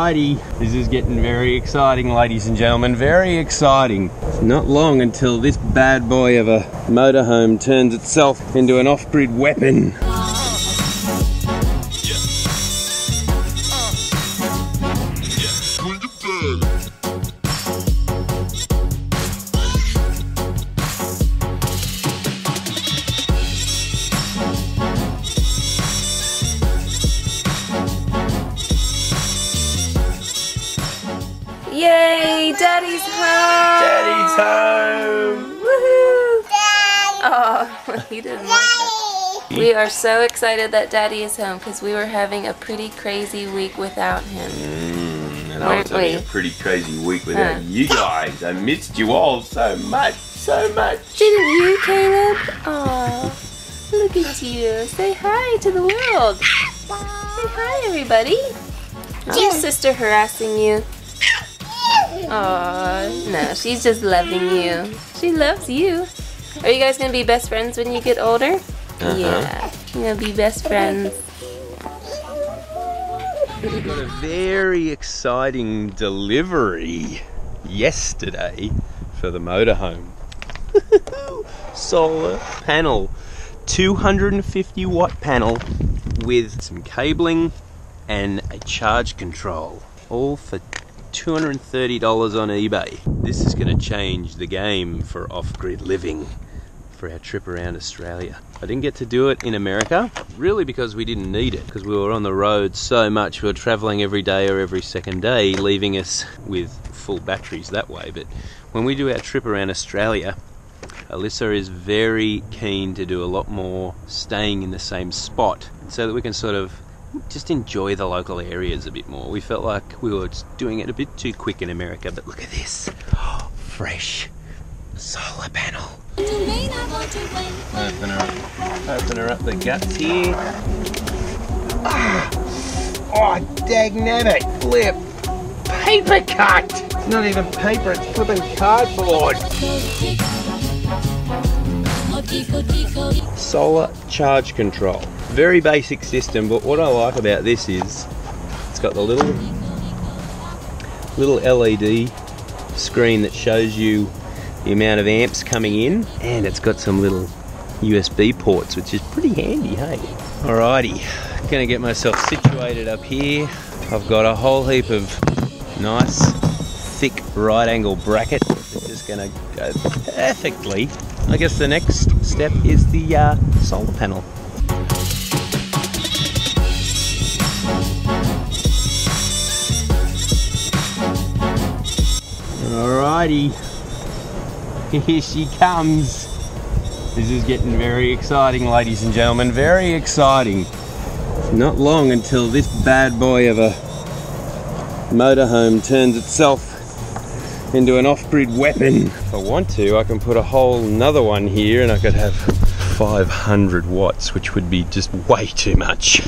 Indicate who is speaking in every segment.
Speaker 1: Alrighty, this is getting very exciting, ladies and gentlemen, very exciting. It's not long until this bad boy of a motorhome turns itself into an off-grid weapon.
Speaker 2: Yay! Daddy's home!
Speaker 1: Daddy's home!
Speaker 2: Woohoo! Oh, he didn't like that. We are so excited that Daddy is home because we were having a pretty crazy week without him.
Speaker 1: And I was having a pretty crazy week without you guys. I missed you all so much, so much.
Speaker 2: Didn't you, Caleb? Oh, look at you. Say hi to the world. Say hi, everybody. Is your sister harassing you? Oh, no, she's just loving you. She loves you. Are you guys going to be best friends when you get older? Yeah, you're going to be best friends.
Speaker 1: We got a very exciting delivery yesterday for the motorhome. Solar panel, 250 watt panel with some cabling and a charge control, all for $230 on eBay. This is going to change the game for off-grid living for our trip around Australia. I didn't get to do it in America, really because we didn't need it, because we were on the road so much. We were traveling every day or every second day, leaving us with full batteries that way. But when we do our trip around Australia, Alyssa is very keen to do a lot more staying in the same spot so that we can sort of just enjoy the local areas a bit more. We felt like we were doing it a bit too quick in America, but look at this. Oh, fresh solar panel. Open her up the guts here. Oh, dagnabbit, flip. Paper cut. It's not even paper, it's flipping cardboard. Solar charge control. Very basic system, but what I like about this is it's got the little LED screen that shows you the amount of amps coming in, and it's got some little USB ports, which is pretty handy, hey? Alrighty, gonna get myself situated up here. I've got a whole heap of nice, thick right angle brackets that are just gonna go perfectly. I guess the next step is the solar panel. Alrighty, here she comes. This is getting very exciting, ladies and gentlemen, very exciting. Not long until this bad boy of a motorhome turns itself into an off-grid weapon. If I want to, I can put a whole another one here and I could have 500 watts, which would be just way too much.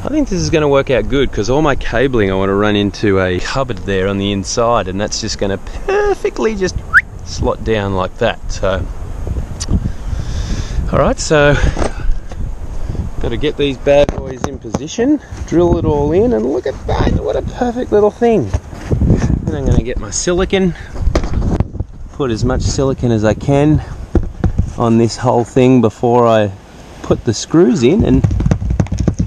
Speaker 1: I think this is going to work out good because all my cabling I want to run into a cupboard there on the inside, and that's just going to perfectly just slot down like that. So, alright, so got to get these bad boys in position, drill it all in, and look at that, what a perfect little thing. And I'm going to get my silicon, put as much silicon as I can on this whole thing before I put the screws in, and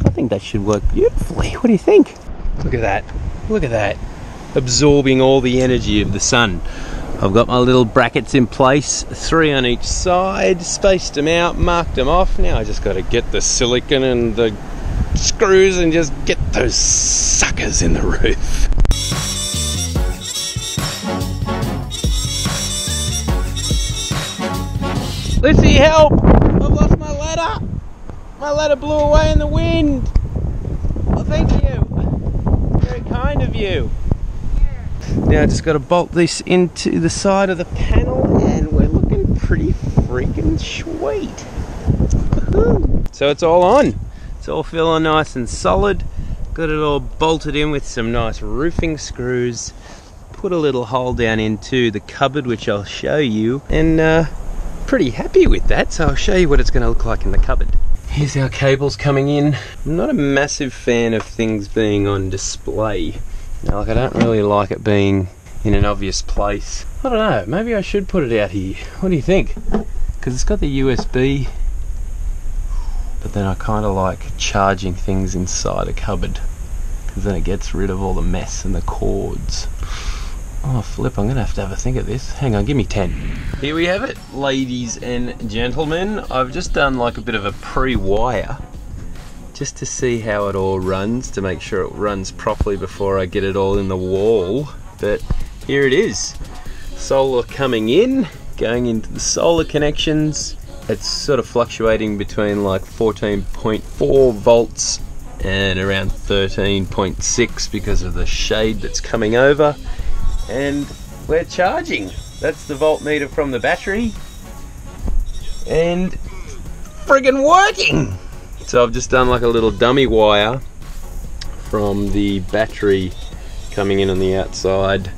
Speaker 1: I think that should work beautifully. What do you think? Look at that, look at that, absorbing all the energy of the sun. I've got my little brackets in place, 3 on each side, spaced them out, marked them off. Now I just got to get the silicon and the screws and just get those suckers in the roof. Lizzie, help! I've lost my ladder! My ladder blew away in the wind! Oh, thank you! Very kind of you. Now I just got to bolt this into the side of the panel and we're looking pretty freaking sweet. So it's all on. It's all feeling nice and solid. Got it all bolted in with some nice roofing screws. Put a little hole down into the cupboard, which I'll show you, and pretty happy with that, so I'll show you what it's going to look like in the cupboard. Here's our cables coming in. I'm not a massive fan of things being on display Now, like, I don't really like it being in an obvious place. I don't know, maybe I should put it out here. What do you think? Because it's got the USB, but then I kind of like charging things inside a cupboard, because then it gets rid of all the mess and the cords. Oh flip, I'm gonna have to have a think of this. Hang on, give me 10. Here we have it, ladies and gentlemen. I've just done like a bit of a pre-wire, just to see how it all runs, to make sure it runs properly before I get it all in the wall. But here it is. Solar coming in, going into the solar connections. It's sort of fluctuating between like 14.4 volts and around 13.6 because of the shade that's coming over. And we're charging. That's the voltmeter from the battery. And friggin' working! So I've just done like a little dummy wire from the battery coming in on the outside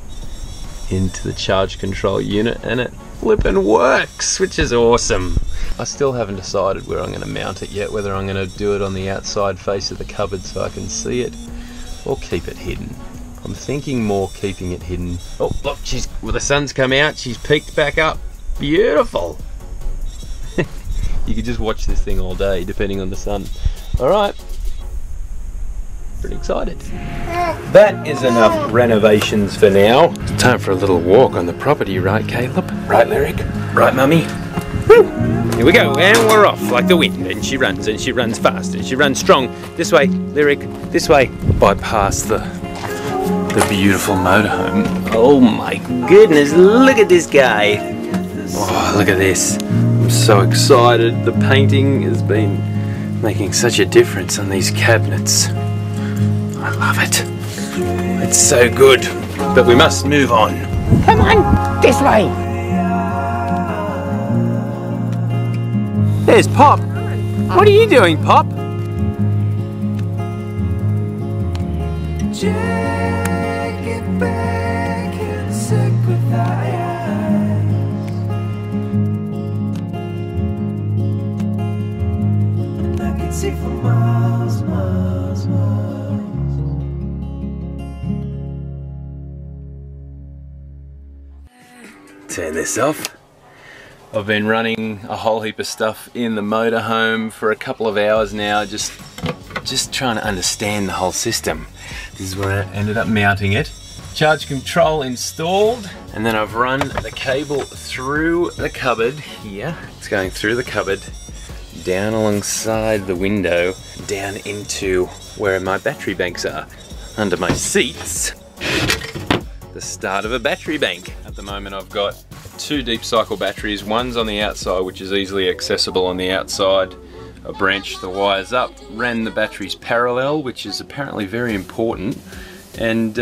Speaker 1: into the charge control unit, and it flippin' works, which is awesome. I still haven't decided where I'm going to mount it yet, whether I'm going to do it on the outside face of the cupboard so I can see it, or keep it hidden. I'm thinking more keeping it hidden. Oh look, well, the sun's come out, she's peaked back up. Beautiful! You could just watch this thing all day depending on the sun. Alright, pretty excited. That is enough renovations for now. It's time for a little walk on the property, right Caleb? Right Lyric? Right Mummy? Woo! Here we go, and we're off like the wind, and she runs fast, and she runs strong. This way, Lyric, this way. Bypass the beautiful motorhome. Oh my goodness, look at this guy. Oh, look at this. I'm so excited. The painting has been making such a difference on these cabinets. I love it. It's so good. But we must move on. Come on, this way. There's Pop. What are you doing, Pop? Turn this off. I've been running a whole heap of stuff in the motorhome for a couple of hours now, just trying to understand the whole system. This is where I ended up mounting it. Charge control installed, and then I've run the cable through the cupboard here. It's going through the cupboard, down alongside the window, down into where my battery banks are, under my seats. The start of a battery bank. At the moment I've got 2 deep cycle batteries. One's on the outside, which is easily accessible on the outside. I branched the wires up, ran the batteries parallel, which is apparently very important. And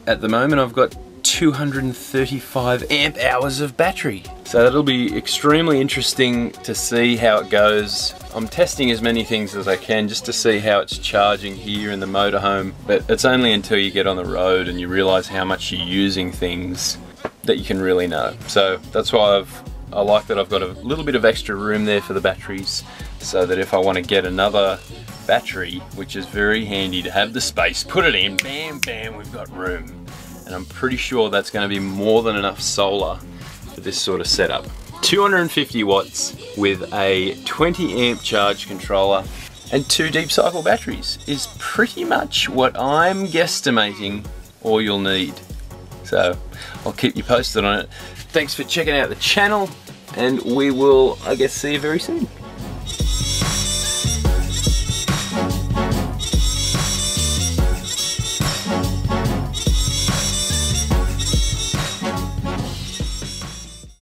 Speaker 1: at the moment I've got 235 amp hours of battery. So that'll be extremely interesting to see how it goes. I'm testing as many things as I can just to see how it's charging here in the motorhome, but it's only until you get on the road and you realize how much you're using things that you can really know. So that's why I like that I've got a little bit of extra room there for the batteries, so that if I want to get another battery, which is very handy to have the space, put it in, bam, bam, we've got room. And I'm pretty sure that's going to be more than enough solar for this sort of setup. 250 watts with a 20 amp charge controller and 2 deep cycle batteries is pretty much what I'm guesstimating all you'll need. So I'll keep you posted on it. Thanks for checking out the channel, and we will, I guess, see you very soon.